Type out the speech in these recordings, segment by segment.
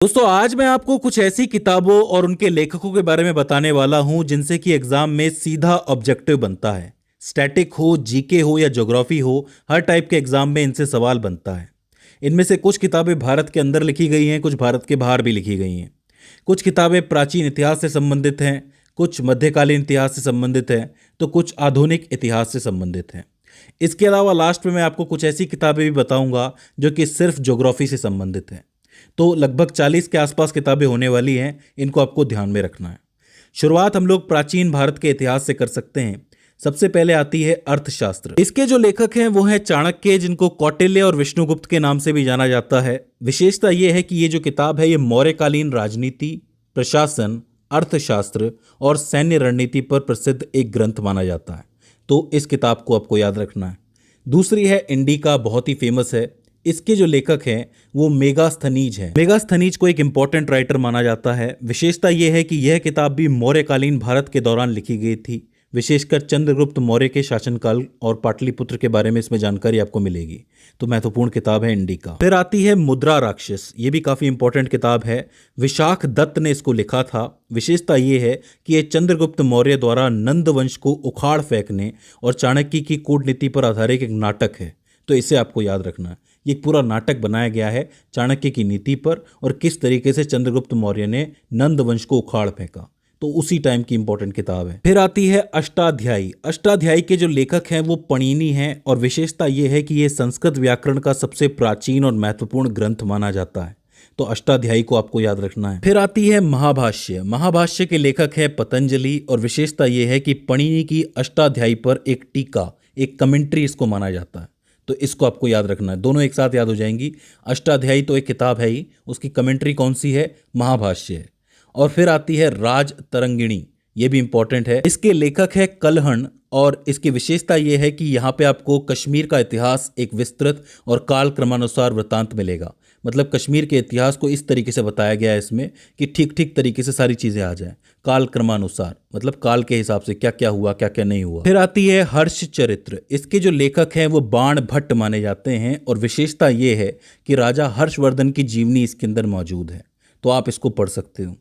दोस्तों आज मैं आपको कुछ ऐसी किताबों और उनके लेखकों के बारे में बताने वाला हूं जिनसे कि एग्जाम में सीधा ऑब्जेक्टिव बनता है। स्टैटिक हो, जीके हो या ज्योग्राफी हो, हर टाइप के एग्जाम में इनसे सवाल बनता है। इनमें से कुछ किताबें भारत के अंदर लिखी गई हैं, कुछ भारत के बाहर भी लिखी गई हैं। कुछ किताबें प्राचीन इतिहास से संबंधित हैं, कुछ मध्यकालीन इतिहास से संबंधित हैं, तो कुछ आधुनिक इतिहास से संबंधित हैं। इसके अलावा लास्ट में मैं आपको कुछ ऐसी किताबें भी बताऊंगा जो कि सिर्फ ज्योग्राफी से संबंधित हैं। तो लगभग 40 के आसपास किताबें होने वाली हैं, इनको आपको ध्यान में रखना है। शुरुआत हम लोग प्राचीन भारत के इतिहास से कर सकते हैं। सबसे पहले आती है अर्थशास्त्र। इसके जो लेखक हैं वो हैं चाणक्य, जिनको कौटिल्य और विष्णुगुप्त के नाम से भी जाना जाता है। विशेषता ये है कि ये जो किताब है ये मौर्यकालीन राजनीति, प्रशासन, अर्थशास्त्र और सैन्य रणनीति पर प्रसिद्ध एक ग्रंथ माना जाता है। तो इस किताब को आपको याद रखना है। दूसरी है इंडिका, बहुत ही फेमस है। इसके जो लेखक हैं वो मेगास्थनीज हैं। मेगास्थनीज को एक इंपॉर्टेंट राइटर माना जाता है। विशेषता यह है कि यह किताब भी मौर्यकालीन भारत के दौरान लिखी गई थी। विशेषकर चंद्रगुप्त मौर्य के शासनकाल और पाटलिपुत्र के बारे में इसमें जानकारी आपको मिलेगी। तो महत्वपूर्ण किताब है इंडिका। फिर आती है मुद्रा राक्षस। ये भी काफ़ी इंपॉर्टेंट किताब है। विशाख दत्त ने इसको लिखा था। विशेषता ये है कि यह चंद्रगुप्त मौर्य द्वारा नंद वंश को उखाड़ फेंकने और चाणक्य की कूटनीति पर आधारित एक नाटक है। तो इसे आपको याद रखना है। ये पूरा नाटक बनाया गया है चाणक्य की नीति पर और किस तरीके से चंद्रगुप्त मौर्य ने नंद वंश को उखाड़ फेंका। तो उसी टाइम की इंपॉर्टेंट किताब है। फिर आती है अष्टाध्यायी। अष्टाध्यायी के जो लेखक हैं वो पणिनि हैं और विशेषता ये है कि ये संस्कृत व्याकरण का सबसे प्राचीन और महत्वपूर्ण ग्रंथ माना जाता है। तो अष्टाध्यायी को आपको याद रखना है। फिर आती है महाभाष्य। महाभाष्य के लेखक है पतंजलि और विशेषता ये है कि पणिनि की अष्टाध्यायी पर एक टीका, एक कमेंट्री इसको माना जाता है। तो इसको आपको याद रखना है। दोनों एक साथ याद हो जाएंगी। अष्टाध्यायी तो एक किताब है ही, उसकी कमेंट्री कौन सी है? महाभाष्य है। और फिर आती है राज तरंगिणी। ये भी इंपॉर्टेंट है। इसके लेखक है कलहण और इसकी विशेषता यह है कि यहाँ पे आपको कश्मीर का इतिहास एक विस्तृत और काल क्रमानुसार वृत्तांत मिलेगा। मतलब कश्मीर के इतिहास को इस तरीके से बताया गया है इसमें कि ठीक ठीक तरीके से सारी चीज़ें आ जाएं, काल क्रमानुसार, मतलब काल के हिसाब से क्या क्या हुआ, क्या क्या नहीं हुआ। फिर आती है हर्ष चरित्र। इसके जो लेखक हैं वो बाण भट्ट माने जाते हैं और विशेषता ये है कि राजा हर्षवर्धन की जीवनी इसके अंदर मौजूद है। तो आप इसको पढ़ सकते हो।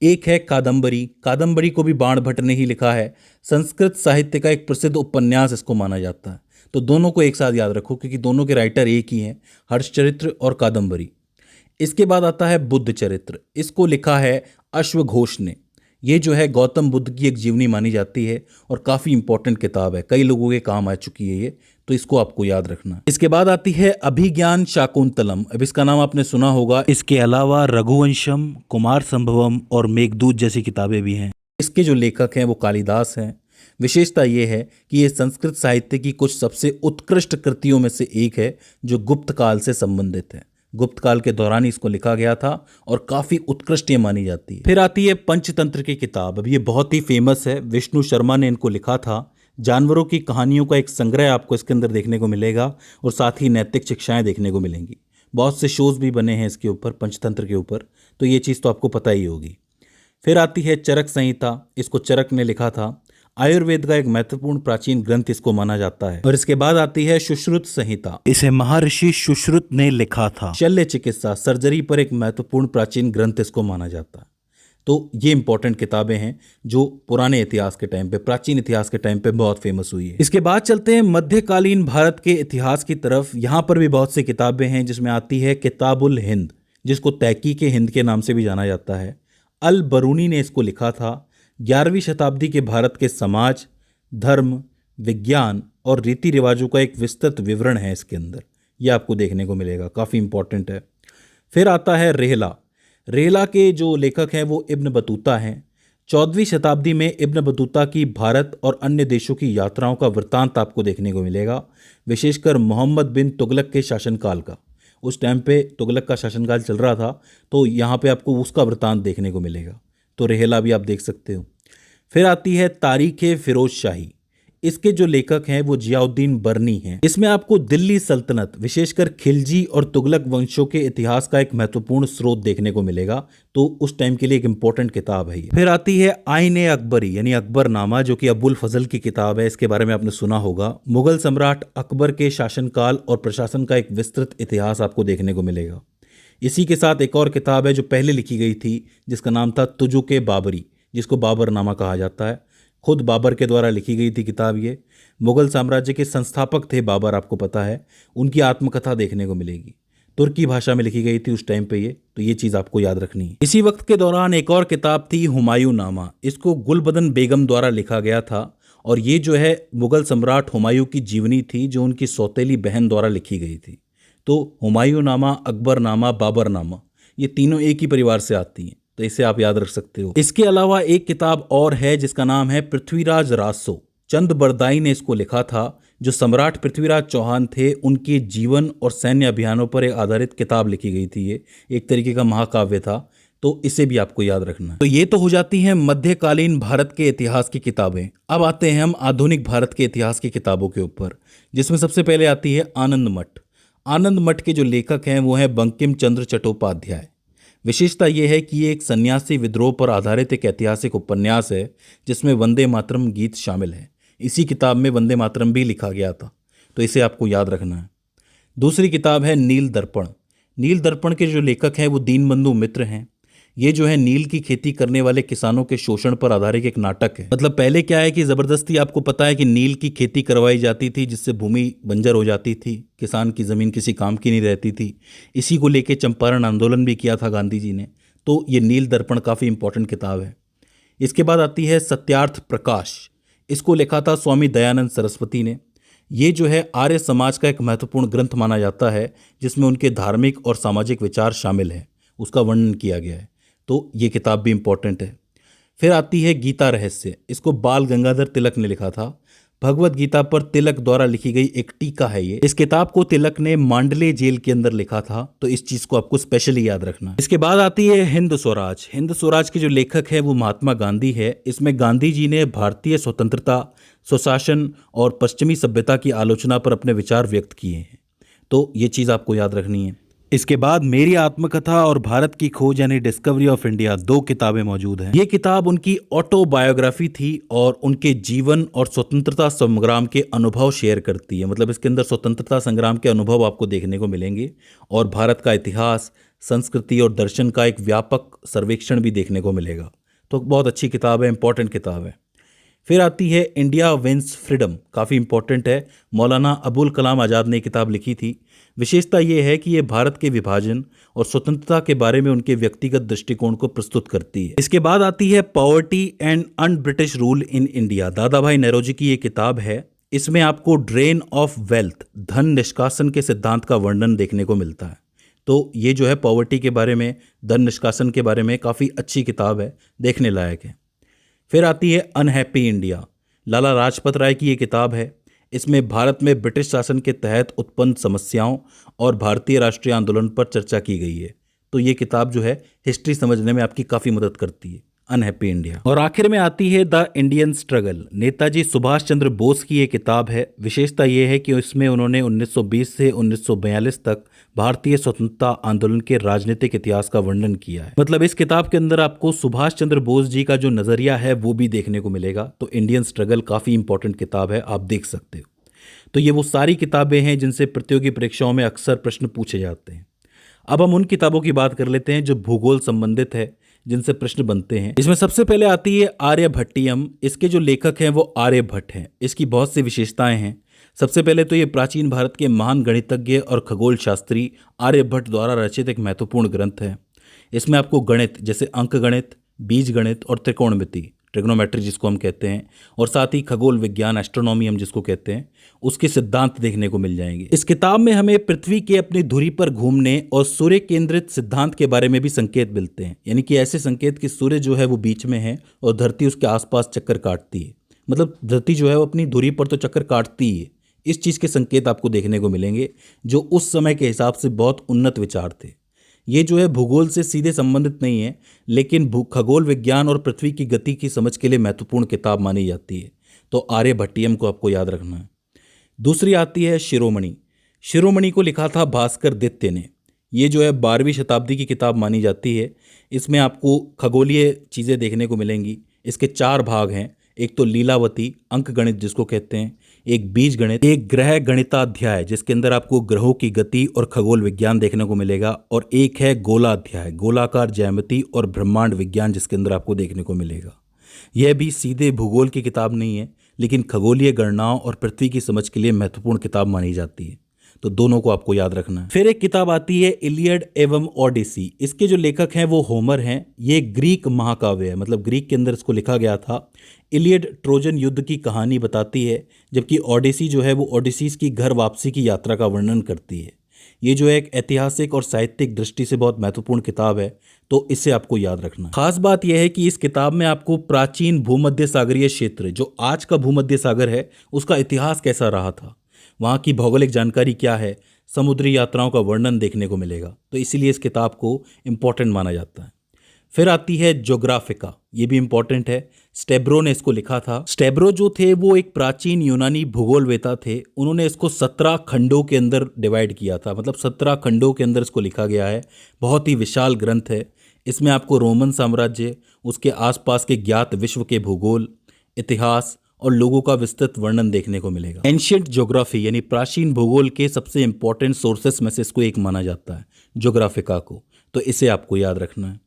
एक है कादंबरी। कादंबरी को भी बाण भट्ट ने ही लिखा है। संस्कृत साहित्य का एक प्रसिद्ध उपन्यास इसको माना जाता है। तो दोनों को एक साथ याद रखो क्योंकि दोनों के राइटर एक ही हैं, हर्षचरित्र और कादंबरी। इसके बाद आता है बुद्ध चरित्र। इसको लिखा है अश्वघोष ने। ये जो है गौतम बुद्ध की एक जीवनी मानी जाती है और काफ़ी इंपॉर्टेंट किताब है, कई लोगों के काम आ चुकी है ये। तो इसको आपको याद रखना है। इसके बाद आती है अभिज्ञान शाकुंतलम। अब इसका नाम आपने सुना होगा। इसके अलावा रघुवंशम, कुमार संभवम और मेघदूत जैसी किताबें भी हैं। इसके जो लेखक हैं वो कालिदास हैं। विशेषता ये है कि ये संस्कृत साहित्य की कुछ सबसे उत्कृष्ट कृतियों में से एक है जो गुप्त काल से संबंधित है। गुप्त काल के दौरान ही इसको लिखा गया था और काफ़ी उत्कृष्ट ये मानी जाती है। फिर आती है पंचतंत्र की किताब। अब ये बहुत ही फेमस है, विष्णु शर्मा ने इनको लिखा था। जानवरों की कहानियों का एक संग्रह आपको इसके अंदर देखने को मिलेगा और साथ ही नैतिक शिक्षाएं देखने को मिलेंगी। बहुत से शोज़ भी बने हैं इसके ऊपर, पंचतंत्र के ऊपर। तो ये चीज़ तो आपको पता ही होगी। फिर आती है चरक संहिता। इसको चरक ने लिखा था। आयुर्वेद का एक महत्वपूर्ण प्राचीन ग्रंथ इसको माना जाता है। और इसके बाद आती है सुश्रुत संहिता। इसे महर्षि सुश्रुत ने लिखा था। शल्य चिकित्सा, सर्जरी पर एक महत्वपूर्ण प्राचीन ग्रंथ इसको माना जाता है। तो ये इंपॉर्टेंट किताबें हैं जो पुराने इतिहास के टाइम पे, प्राचीन इतिहास के टाइम पे बहुत फेमस हुई है। इसके बाद चलते हैं मध्यकालीन भारत के इतिहास की तरफ। यहाँ पर भी बहुत सी किताबें हैं जिसमें आती है किताबुल हिंद, जिसको तहकीक हिंद के नाम से भी जाना जाता है। अल बरूनी ने इसको लिखा था। 11वीं शताब्दी के भारत के समाज, धर्म, विज्ञान और रीति रिवाजों का एक विस्तृत विवरण है इसके अंदर। यह आपको देखने को मिलेगा, काफ़ी इंपॉर्टेंट है। फिर आता है रेहला। रेहला के जो लेखक हैं वो इब्न बतूता हैं। 14वीं शताब्दी में इब्न बतूता की भारत और अन्य देशों की यात्राओं का वृत्तांत आपको देखने को मिलेगा, विशेषकर मोहम्मद बिन तुगलक के शासनकाल का। उस टाइम पे तुगलक का शासनकाल चल रहा था, तो यहाँ पे आपको उसका वृत्तांत देखने को मिलेगा। तो रेहला भी आप देख सकते हो। फिर आती है तारीख फिरोज शाही। इसके जो लेखक हैं वो जियाउद्दीन बर्नी हैं। इसमें आपको दिल्ली सल्तनत, विशेषकर खिलजी और तुगलक वंशों के इतिहास का एक महत्वपूर्ण स्रोत देखने को मिलेगा। तो उस टाइम के लिए एक इंपॉर्टेंट किताब है ये। फिर आती है आईन अकबरी यानी अकबरनामा, जो कि अबुल फजल की किताब है। इसके बारे में आपने सुना होगा। मुगल सम्राट अकबर के शासनकाल और प्रशासन का एक विस्तृत इतिहास आपको देखने को मिलेगा। इसी के साथ एक और किताब है जो पहले लिखी गई थी, जिसका नाम था तुजुके बाबरी, जिसको बाबरनामा कहा जाता है। खुद बाबर के द्वारा लिखी गई थी किताब ये। मुगल साम्राज्य के संस्थापक थे बाबर, आपको पता है। उनकी आत्मकथा देखने को मिलेगी। तुर्की भाषा में लिखी गई थी उस टाइम पे ये, तो ये चीज़ आपको याद रखनी है। इसी वक्त के दौरान एक और किताब थी हुमायूं नामा। इसको गुलबदन बेगम द्वारा लिखा गया था और ये जो है मुगल सम्राट हुमायूं की जीवनी थी, जो उनकी सौतेली बहन द्वारा लिखी गई थी। तो हुमायूं नामा, अकबर नामा, बाबर नामा, ये तीनों एक ही परिवार से आती हैं, तो इसे आप याद रख सकते हो। इसके अलावा एक किताब और है जिसका नाम है पृथ्वीराज रासो। चंद बरदाई ने इसको लिखा था। जो सम्राट पृथ्वीराज चौहान थे, उनके जीवन और सैन्य अभियानों पर एक आधारित किताब लिखी गई थी। ये एक तरीके का महाकाव्य था, तो इसे भी आपको याद रखना है। तो ये तो हो जाती हैं मध्यकालीन भारत के इतिहास की किताबें। अब आते हैं हम आधुनिक भारत के इतिहास की किताबों के ऊपर, जिसमें सबसे पहले आती है आनंद मठ। आनंद मठ के जो लेखक हैं वो हैं बंकिम चंद्र चट्टोपाध्याय। विशेषता यह है कि ये एक सन्यासी विद्रोह पर आधारित एक ऐतिहासिक उपन्यास है, जिसमें वंदे मातरम गीत शामिल है। इसी किताब में वंदे मातरम भी लिखा गया था, तो इसे आपको याद रखना है। दूसरी किताब है नील दर्पण। नील दर्पण के जो लेखक हैं वो दीनबंधु मित्र हैं। ये जो है नील की खेती करने वाले किसानों के शोषण पर आधारित एक नाटक है। मतलब पहले क्या है कि ज़बरदस्ती, आपको पता है कि नील की खेती करवाई जाती थी, जिससे भूमि बंजर हो जाती थी, किसान की ज़मीन किसी काम की नहीं रहती थी। इसी को लेके चंपारण आंदोलन भी किया था गांधी जी ने। तो ये नील दर्पण काफ़ी इंपॉर्टेंट किताब है। इसके बाद आती है सत्यार्थ प्रकाश। इसको लिखा था स्वामी दयानंद सरस्वती ने। ये जो है आर्य समाज का एक महत्वपूर्ण ग्रंथ माना जाता है, जिसमें उनके धार्मिक और सामाजिक विचार शामिल हैं, उसका वर्णन किया गया है। तो ये किताब भी इम्पोर्टेंट है। फिर आती है गीता रहस्य। इसको बाल गंगाधर तिलक ने लिखा था। भगवत गीता पर तिलक द्वारा लिखी गई एक टीका है ये। इस किताब को तिलक ने मांडले जेल के अंदर लिखा था, तो इस चीज को आपको स्पेशली याद रखना है। इसके बाद आती है हिंद स्वराज। हिंद स्वराज के जो लेखक है वो महात्मा गांधी है। इसमें गांधी जी ने भारतीय स्वतंत्रता, स्वशासन और पश्चिमी सभ्यता की आलोचना पर अपने विचार व्यक्त किए हैं, तो ये चीज आपको याद रखनी है। इसके बाद मेरी आत्मकथा और भारत की खोज यानी डिस्कवरी ऑफ इंडिया, 2 किताबें मौजूद हैं। ये किताब उनकी ऑटोबायोग्राफी थी और उनके जीवन और स्वतंत्रता संग्राम के अनुभव शेयर करती है। मतलब इसके अंदर स्वतंत्रता संग्राम के अनुभव आपको देखने को मिलेंगे और भारत का इतिहास, संस्कृति और दर्शन का एक व्यापक सर्वेक्षण भी देखने को मिलेगा। तो बहुत अच्छी किताब है, इंपॉर्टेंट किताब है। फिर आती है इंडिया विंस फ्रीडम, काफ़ी इंपॉर्टेंट है। मौलाना अबुल कलाम आज़ाद ने किताब लिखी थी। विशेषता ये है कि ये भारत के विभाजन और स्वतंत्रता के बारे में उनके व्यक्तिगत दृष्टिकोण को प्रस्तुत करती है। इसके बाद आती है poverty and un British rule in India. दादा भाई नौरोजी की ये किताब है। इसमें आपको ड्रेन ऑफ वेल्थ, धन निष्कासन के सिद्धांत का वर्णन देखने को मिलता है। तो ये जो है पॉवर्टी के बारे में, धन निष्कासन के बारे में काफ़ी अच्छी किताब है, देखने लायक है। फिर आती है अनहैप्पी इंडिया। लाला लाजपत राय की ये किताब है। इसमें भारत में ब्रिटिश शासन के तहत उत्पन्न समस्याओं और भारतीय राष्ट्रीय आंदोलन पर चर्चा की गई है। तो ये किताब जो है हिस्ट्री समझने में आपकी काफ़ी मदद करती है, अनहैप्पी इंडिया। और आखिर में आती है the Indian struggle. Netaji Subhash Chandra Bose की ये किताब है। विशेषता ये है कि इसमें उन्होंने 1920 से 1942 तक भारतीय स्वतंत्रता आंदोलन के राजनीतिक इतिहास का वर्णन किया है। मतलब इस किताब के अंदर आपको सुभाष चंद्र बोस जी का जो नज़रिया है वो भी देखने को मिलेगा। तो इंडियन स्ट्रगल काफ़ी इंपॉर्टेंट किताब है, आप देख सकते हो। तो ये वो सारी किताबें हैं जिनसे प्रतियोगी परीक्षाओं में अक्सर प्रश्न पूछे जाते हैं। अब हम उन किताबों की बात कर लेते हैं जो भूगोल संबंधित है, जिनसे प्रश्न बनते हैं। इसमें सबसे पहले आती है आर्यभट्टियम। इसके जो लेखक हैं वो आर्यभट्ट हैं। इसकी बहुत सी विशेषताएं हैं। सबसे पहले तो ये प्राचीन भारत के महान गणितज्ञ और खगोल शास्त्री आर्यभट्ट द्वारा रचित एक महत्वपूर्ण ग्रंथ है। इसमें आपको गणित जैसे अंक गणित, बीज गणित और त्रिकोणमिति, ट्रिग्नोमेट्री जिसको हम कहते हैं, और साथ ही खगोल विज्ञान, एस्ट्रोनॉमी हम जिसको कहते हैं, उसके सिद्धांत देखने को मिल जाएंगे। इस किताब में हमें पृथ्वी के अपनी धुरी पर घूमने और सूर्य केंद्रित सिद्धांत के बारे में भी संकेत मिलते हैं। यानी कि ऐसे संकेत कि सूर्य जो है वो बीच में है और धरती उसके आसपास चक्कर काटती है। मतलब धरती जो है वो अपनी धुरी पर तो चक्कर काटती ही है। इस चीज़ के संकेत आपको देखने को मिलेंगे, जो उस समय के हिसाब से बहुत उन्नत विचार थे। ये जो है भूगोल से सीधे संबंधित नहीं है, लेकिन खगोल विज्ञान और पृथ्वी की गति की समझ के लिए महत्वपूर्ण किताब मानी जाती है। तो आर्यभट्टियम को आपको याद रखना है। दूसरी आती है शिरोमणि। शिरोमणि को लिखा था भास्कर दित्य ने। ये जो है 12वीं शताब्दी की किताब मानी जाती है। इसमें आपको खगोलीय चीज़ें देखने को मिलेंगी। इसके 4 भाग हैं। एक तो लीलावती, अंक गणित जिसको कहते हैं। एक बीज गणित, एक ग्रह गणिताध्याय जिसके अंदर आपको ग्रहों की गति और खगोल विज्ञान देखने को मिलेगा, और एक है गोलाध्याय, गोलाकार ज्यामिति और ब्रह्मांड विज्ञान जिसके अंदर आपको देखने को मिलेगा। यह भी सीधे भूगोल की किताब नहीं है, लेकिन खगोलीय गणनाओं और पृथ्वी की समझ के लिए महत्वपूर्ण किताब मानी जाती है। तो दोनों को आपको याद रखना है। फिर एक किताब आती है इलियड एवं ओडिसी। इसके जो लेखक हैं वो होमर हैं। ये ग्रीक महाकाव्य है, मतलब ग्रीक के अंदर इसको लिखा गया था। इलियड ट्रोजन युद्ध की कहानी बताती है, जबकि ओडिसी जो है वो ओडिसीज की घर वापसी की यात्रा का वर्णन करती है। ये जो है एक ऐतिहासिक और साहित्यिक दृष्टि से बहुत महत्वपूर्ण किताब है, तो इसे आपको याद रखना। खास बात यह है कि इस किताब में आपको प्राचीन भूमध्य सागरीय क्षेत्र, जो आज का भूमध्य सागर है, उसका इतिहास कैसा रहा था, वहाँ की भौगोलिक जानकारी क्या है, समुद्री यात्राओं का वर्णन देखने को मिलेगा। तो इसीलिए इस किताब को इम्पोर्टेंट माना जाता है। फिर आती है ज्योग्राफिका, ये भी इम्पोर्टेंट है। स्टेब्रो ने इसको लिखा था। स्टेब्रो जो थे वो एक प्राचीन यूनानी भूगोलवेता थे। उन्होंने इसको 17 खंडों के अंदर डिवाइड किया था, मतलब 17 खंडों के अंदर इसको लिखा गया है। बहुत ही विशाल ग्रंथ है। इसमें आपको रोमन साम्राज्य, उसके आसपास के ज्ञात विश्व के भूगोल, इतिहास और लोगों का विस्तृत वर्णन देखने को मिलेगा। एंशियंट ज्योग्राफी यानी प्राचीन भूगोल के सबसे इंपॉर्टेंट सोर्सेस में से इसको एक माना जाता है, ज्योग्राफिका को। तो इसे आपको याद रखना है।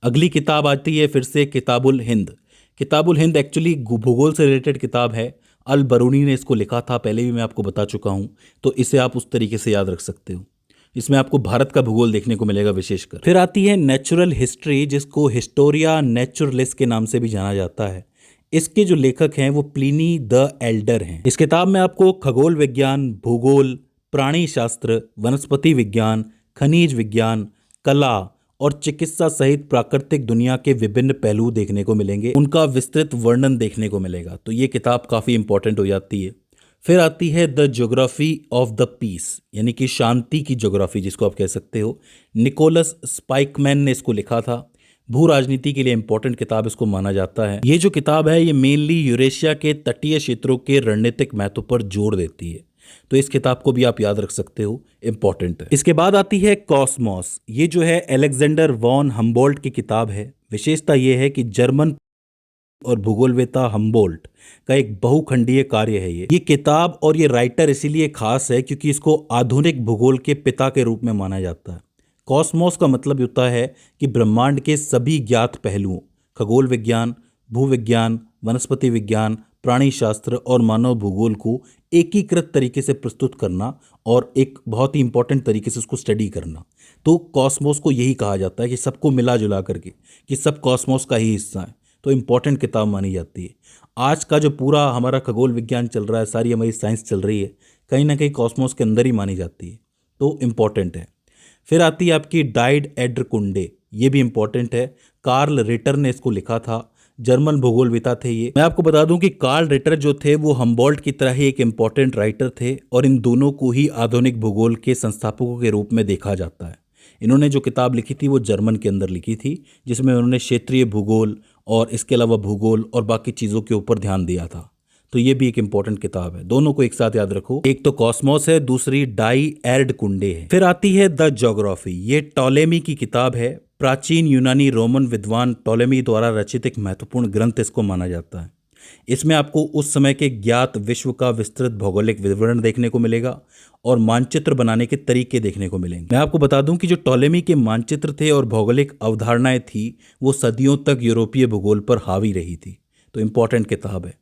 अगली किताब आती है फिर से किताबुल हिंद। किताबुल हिंद एक्चुअली भूगोल से रिलेटेड किताब है। अल बरूनी ने इसको लिखा था, पहले भी मैं आपको बता चुका हूँ, तो इसे आप उस तरीके से याद रख सकते हो। इसमें आपको भारत का भूगोल देखने को मिलेगा विशेषकर। फिर आती है नेचुरल हिस्ट्री, जिसको हिस्टोरिया नेचुरलिस के नाम से भी जाना जाता है। इसके जो लेखक हैं वो प्लिनी द एल्डर हैं। इस किताब में आपको खगोल विज्ञान, भूगोल, प्राणी शास्त्र, वनस्पति विज्ञान, खनिज विज्ञान, कला और चिकित्सा सहित प्राकृतिक दुनिया के विभिन्न पहलू देखने को मिलेंगे। उनका विस्तृत वर्णन देखने को मिलेगा। तो ये किताब काफ़ी इंपॉर्टेंट हो जाती है। फिर आती है the geography of the peace, यानी कि शांति की ज्योग्राफी जिसको आप कह सकते हो। निकोलस स्पाइकमैन ने इसको लिखा था। भू राजनीति के लिए इंपॉर्टेंट किताब इसको माना जाता है। ये जो किताब है ये मेनली यूरेशिया के तटीय क्षेत्रों के रणनीतिक महत्व पर जोर देती है। तो इस किताब को भी आप याद रख सकते हो, इंपॉर्टेंट है। इसके बाद आती है कॉस्मॉस। ये जो है अलेक्जेंडर वॉन हम्बोल्ट की किताब है। विशेषता ये है कि जर्मन और भूगोलवेता हम्बोल्ट का एक बहुखंडीय कार्य है ये किताब। और ये राइटर इसीलिए खास है क्योंकि इसको आधुनिक भूगोल के पिता के रूप में माना जाता है। कॉस्मोस का मतलब होता है कि ब्रह्मांड के सभी ज्ञात पहलुओं, खगोल विज्ञान, भूविज्ञान, वनस्पति विज्ञान, प्राणी शास्त्र और मानव भूगोल को एकीकृत तरीके से प्रस्तुत करना और एक बहुत ही इंपॉर्टेंट तरीके से उसको स्टडी करना। तो कॉस्मोस को यही कहा जाता है कि सबको मिला जुला करके, कि सब कॉस्मोस का ही हिस्सा है। तो इंपॉर्टेंट किताब मानी जाती है। आज का जो पूरा हमारा खगोल विज्ञान चल रहा है, सारी हमारी साइंस चल रही है, कहीं ना कहीं कॉस्मोस के अंदर ही मानी जाती है। तो इम्पॉर्टेंट है। फिर आती है आपकी डाइड एड्र कुंडे। ये भी इंपॉर्टेंट है। कार्ल रिटर ने इसको लिखा था। जर्मन भूगोलविता थे ये। मैं आपको बता दूं कि कार्ल रिटर जो थे वो हम्बोल्ट की तरह ही एक इंपॉर्टेंट राइटर थे और इन दोनों को ही आधुनिक भूगोल के संस्थापकों के रूप में देखा जाता है। इन्होंने जो किताब लिखी थी वो जर्मन के अंदर लिखी थी, जिसमें उन्होंने क्षेत्रीय भूगोल और इसके अलावा भूगोल और बाकी चीज़ों के ऊपर ध्यान दिया था। तो ये भी एक इंपॉर्टेंट किताब है। दोनों को एक साथ याद रखो। एक तो कॉस्मोस है, दूसरी डाई एर्ड कुंडे है। फिर आती है द ज्योग्राफी। ये टॉलेमी की किताब है। प्राचीन यूनानी रोमन विद्वान टॉलेमी द्वारा रचित एक महत्वपूर्ण ग्रंथ इसको माना जाता है। इसमें आपको उस समय के ज्ञात विश्व का विस्तृत भौगोलिक विवरण देखने को मिलेगा और मानचित्र बनाने के तरीके देखने को मिलेंगे। मैं आपको बता दूं कि जो टॉलेमी के मानचित्र थे और भौगोलिक अवधारणाएं थी वो सदियों तक यूरोपीय भूगोल पर हावी रही थी। तो इंपॉर्टेंट किताब है।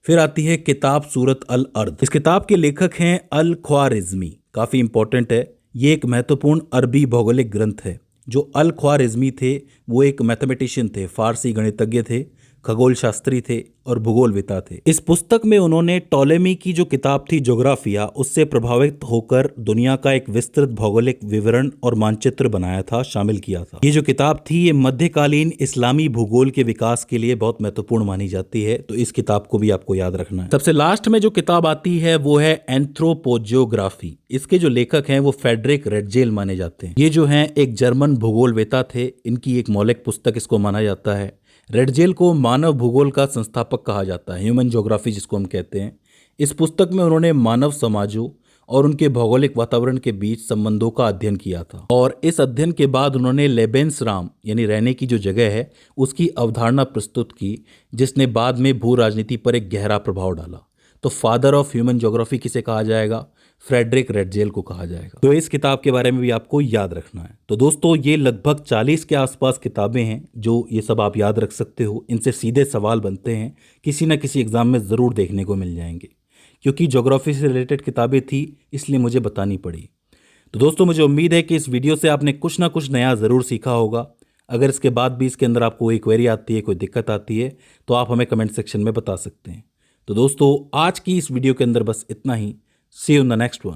फिर आती है किताब सूरत अल अर्द। इस किताब के लेखक हैं अल ख्वारिज़मी। काफ़ी इंपॉर्टेंट है। ये एक महत्वपूर्ण अरबी भौगोलिक ग्रंथ है। जो अल ख्वारिज़मी थे वो एक मैथमेटिशियन थे, फारसी गणितज्ञ थे, खगोल शास्त्री थे और भूगोलविता थे। इस पुस्तक में उन्होंने टॉलेमी की जो किताब थी ज्योग्राफिया, उससे प्रभावित होकर दुनिया का एक विस्तृत भौगोलिक विवरण और मानचित्र बनाया था, शामिल किया था। ये जो किताब थी ये मध्यकालीन इस्लामी भूगोल के विकास के लिए बहुत महत्वपूर्ण मानी जाती है। तो इस किताब को भी आपको याद रखना है। सबसे लास्ट में जो किताब आती है वो है एंथ्रोपोजियोग्राफी। इसके जो लेखक हैं वो फ्रेडरिक रेडजेल माने जाते हैं। ये जो हैं एक जर्मन भूगोलवेता थे। इनकी एक मौलिक पुस्तक इसको माना जाता है। रेडजेल को मानव भूगोल का संस्थापक कहा जाता है, ह्यूमन ज्योग्राफी जिसको हम कहते हैं। इस पुस्तक में उन्होंने मानव समाजों और उनके भौगोलिक वातावरण के बीच संबंधों का अध्ययन किया था और इस अध्ययन के बाद उन्होंने लेबेंसराम यानी रहने की जो जगह है उसकी अवधारणा प्रस्तुत की, जिसने बाद में भू राजनीति पर एक गहरा प्रभाव डाला। तो फादर ऑफ ह्यूमन ज्योग्राफी किसे कहा जाएगा? फ्रेडरिक रेडजेल को कहा जाएगा। तो इस किताब के बारे में भी आपको याद रखना है। तो दोस्तों ये लगभग 40 के आसपास किताबें हैं जो ये सब आप याद रख सकते हो। इनसे सीधे सवाल बनते हैं, किसी ना किसी एग्जाम में ज़रूर देखने को मिल जाएंगे। क्योंकि ज्योग्राफी से रिलेटेड किताबें थी इसलिए मुझे बतानी पड़ी। तो दोस्तों मुझे उम्मीद है कि इस वीडियो से आपने कुछ ना कुछ नया ज़रूर सीखा होगा। अगर इसके बाद भी इसके अंदर आपको कोई क्वेरी आती है, कोई दिक्कत आती है, तो आप हमें कमेंट सेक्शन में बता सकते हैं। तो दोस्तों आज की इस वीडियो के अंदर बस इतना ही। See you in the next one.